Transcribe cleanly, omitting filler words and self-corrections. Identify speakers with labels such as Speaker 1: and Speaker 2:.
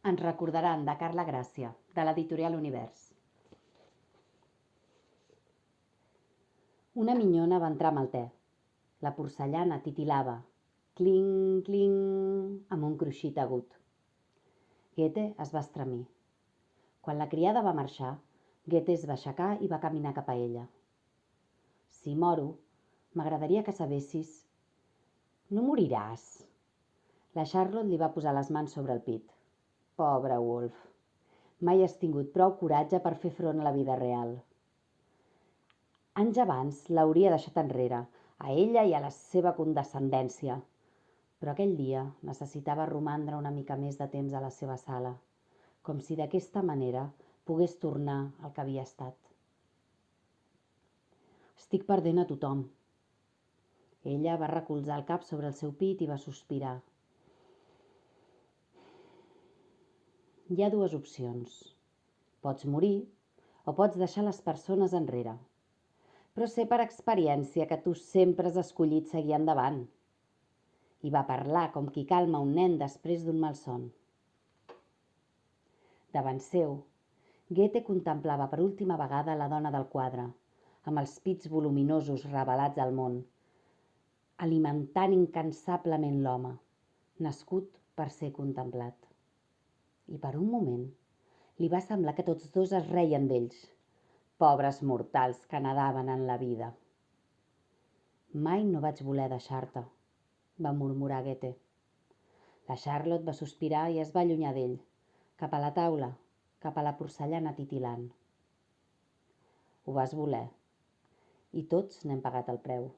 Speaker 1: Ens recordaran de Carla Gràcia, de l'editorial Univers. Una minyona va entrar amb el te. La porcellana titilava, cling, cling, amb un cruixit agut. Goethe es va estremir. Quan la criada va marxar, Goethe es va aixecar i va caminar cap a ella. Si moro, m'agradaria que sabessis... No moriràs. La Charlotte li va posar les mans sobre el pit. Pobre Wolf. Mai has tingut prou coratge per fer front a la vida real. Anys abans l'hauria deixat enrere, a ella i a la seva condescendència. Però aquell dia necessitava romandre una mica més de temps a la seva sala, com si d'aquesta manera pogués tornar al que havia estat. Estic perdent a tothom. Ella va recolzar el cap sobre el seu pit i va sospirar. Hi ha dues opcions. Pots morir o pots deixar les persones enrere. Però sé per experiència que tu sempre has escollit seguir endavant. I va parlar com qui calma un nen després d'un malson. Davant seu, Goethe contemplava per última vegada la dona del quadre, amb els pits voluminosos revelats al món, alimentant incansablement l'home, nascut per ser contemplat. I per un moment li va semblar que tots dos es reien d'ells, pobres mortals que nadaven en la vida. Mai no vaig voler deixar-te, va murmurar Goethe. La Charlotte va sospirar i es va allunyar d'ell, cap a la taula, cap a la porcellana titilant. Ho vas voler, i tots n'hem pagat el preu.